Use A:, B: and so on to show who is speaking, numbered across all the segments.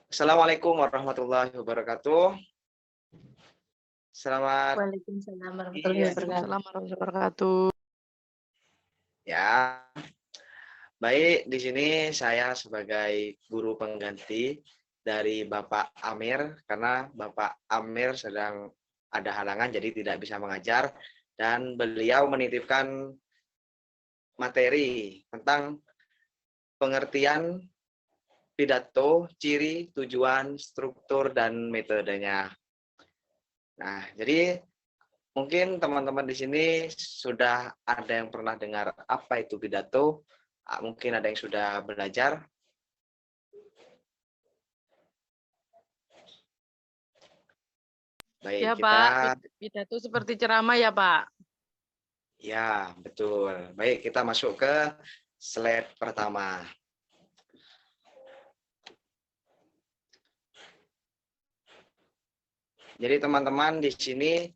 A: Assalamualaikum warahmatullahi wabarakatuh. Selamat
B: Waalaikumsalam warahmatullahi
A: iya,
B: wabarakatuh.
C: Waalaikumsalam warahmatullahi wabarakatuh.
A: ya. Baik, di sini saya sebagai guru pengganti dari Bapak Amir karena Bapak Amir sedang ada halangan jadi tidak bisa mengajar dan beliau menitipkan materi tentang pengertian pidato, ciri, tujuan, struktur dan metodenya. Nah, jadi mungkin teman-teman di sini sudah ada yang pernah dengar apa itu pidato, mungkin ada yang sudah belajar. Baik,
C: Ya
A: kita
C: Pak, pidato seperti ceramah ya Pak.
A: ya betul. Baik, kita masuk ke slide pertama. Jadi teman-teman di sini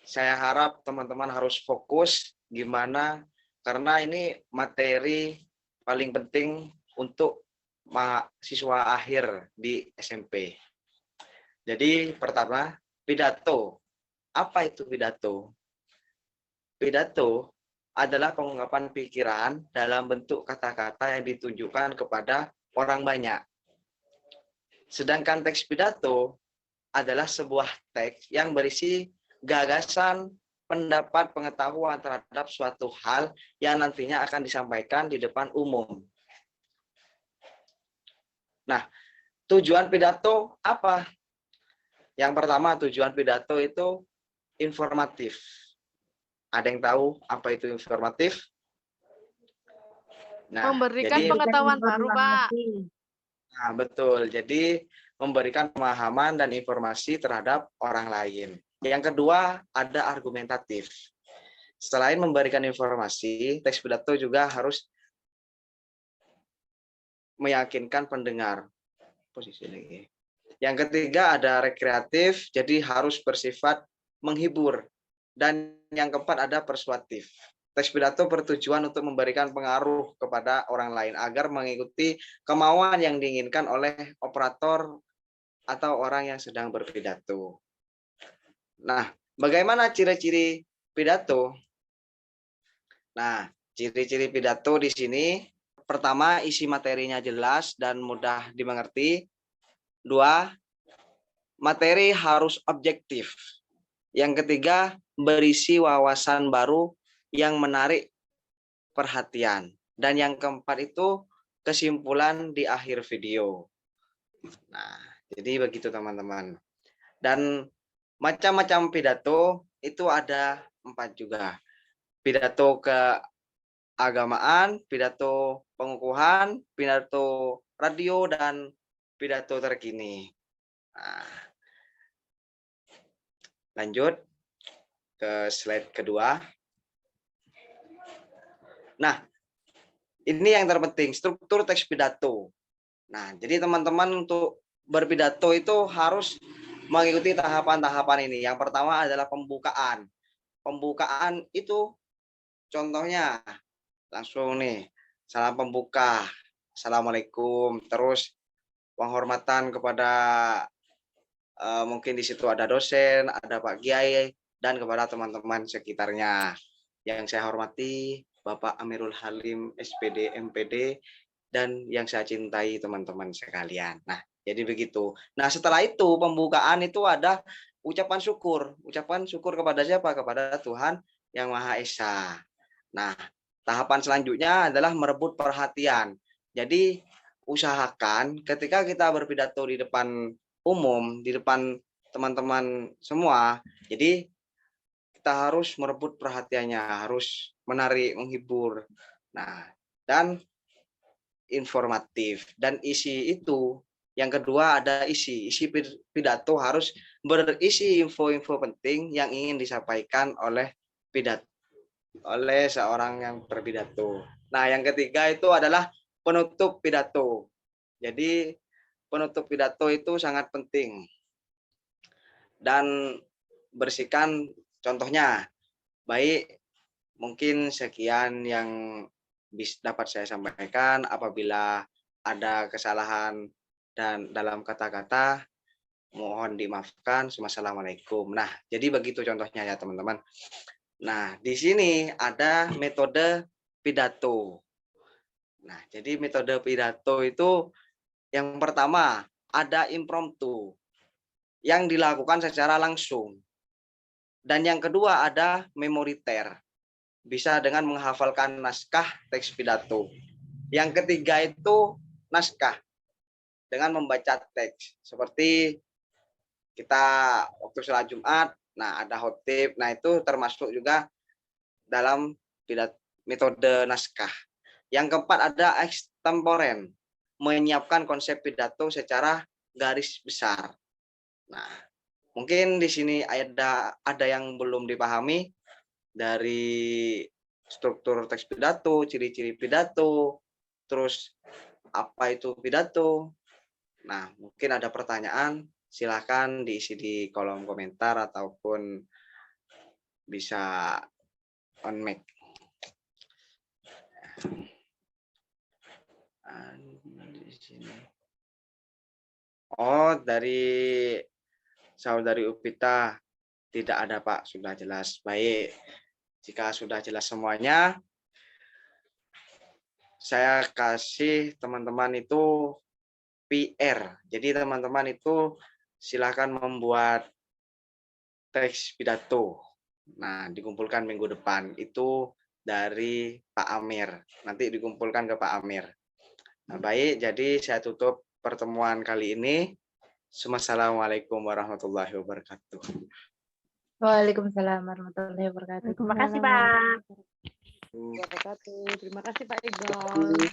A: saya harap teman-teman harus fokus gimana karena ini materi paling penting untuk mahasiswa akhir di SMP. Jadi pertama, pidato. Apa itu pidato? Pidato adalah pengungkapan pikiran dalam bentuk kata-kata yang ditujukan kepada orang banyak. Sedangkan teks pidato adalah sebuah teks yang berisi gagasan, pendapat, pengetahuan terhadap suatu hal yang nantinya akan disampaikan di depan umum. Nah, tujuan pidato apa? Yang pertama, tujuan pidato itu informatif. Ada yang tahu apa itu informatif? Nah,
C: Memberikan
A: jadi
C: pengetahuan baru Pak.
A: betul. Jadi memberikan pemahaman dan informasi terhadap orang lain. Yang kedua, ada argumentatif. Selain memberikan informasi, teks pidato juga harus meyakinkan pendengar. Posisi lagi. Yang ketiga ada rekreatif, jadi harus bersifat menghibur. Dan yang keempat ada persuasif. Teks pidato bertujuan untuk memberikan pengaruh kepada orang lain agar mengikuti kemauan yang diinginkan oleh operator atau orang yang sedang berpidato. Nah, bagaimana ciri-ciri pidato? Nah, ciri-ciri pidato di sini pertama, isi materinya jelas dan mudah dimengerti. Dua, materi harus objektif. Yang ketiga, berisi wawasan baru yang menarik perhatian. Dan yang keempat itu kesimpulan di akhir video. Nah, jadi begitu teman-teman. Dan macam-macam pidato itu ada 4 juga. Pidato keagamaan, pidato pengukuhan, pidato radio, dan pidato terkini. Nah, lanjut ke slide kedua. Nah, ini yang terpenting, struktur teks pidato. Nah, jadi teman-teman untuk berpidato itu harus mengikuti tahapan-tahapan ini. Yang pertama adalah pembukaan. Pembukaan itu contohnya langsung nih, salam pembuka, Assalamualaikum, terus penghormatan kepada mungkin di situ ada dosen, ada Pak Kiai, dan kepada teman-teman sekitarnya. Yang saya hormati Bapak Amirul Halim, SPD, MPD, dan yang saya cintai teman-teman sekalian. Nah, jadi begitu. Nah, setelah itu pembukaan itu ada ucapan syukur. Ucapan syukur kepada siapa? Kepada Tuhan Yang Maha Esa. Nah, tahapan selanjutnya adalah merebut perhatian. Jadi, usahakan ketika kita berpidato di depan umum, di depan teman-teman semua, jadi kita harus merebut perhatiannya, harus menarik, menghibur. Nah, dan informatif. Dan isi itu, yang kedua ada isi. Isi pidato harus berisi info-info penting yang ingin disampaikan oleh pidato, oleh seorang yang berpidato. Nah, yang ketiga itu adalah penutup pidato. Jadi, penutup pidato itu sangat penting. Dan bersihkan contohnya. Baik, mungkin sekian yang dapat saya sampaikan. Apabila ada kesalahan dan dalam kata-kata mohon dimaafkan. Wassalamualaikum. Nah, jadi begitu contohnya ya teman-teman. Nah, di sini ada metode pidato. Nah, jadi metode pidato itu yang pertama ada impromptu yang dilakukan secara langsung. Dan yang kedua ada memoriter, bisa dengan menghafalkan naskah teks pidato. Yang ketiga itu naskah dengan membaca teks. Seperti kita waktu sholat Jumat, nah ada khotib, nah itu termasuk juga dalam metode naskah. Yang keempat ada extemporen, menyiapkan konsep pidato secara garis besar. Nah, mungkin di sini ada yang belum dipahami dari struktur teks pidato, ciri-ciri pidato, terus apa itu pidato. Nah, mungkin ada pertanyaan, silakan diisi di kolom komentar ataupun bisa on mic. Di sini. Oh, dari saudari Upita tidak ada Pak, sudah jelas. Baik, jika sudah jelas semuanya, saya kasih teman-teman itu PR. Jadi teman-teman itu silakan membuat teks pidato. Nah, dikumpulkan minggu depan. Itu dari Pak Amir. Nanti dikumpulkan ke Pak Amir. Nah, baik, jadi saya tutup pertemuan kali ini. Assalamualaikum warahmatullahi wabarakatuh.
B: Waalaikumsalam warahmatullahi wabarakatuh. Terima kasih, Pak.
C: Terima kasih Pak Iqbal.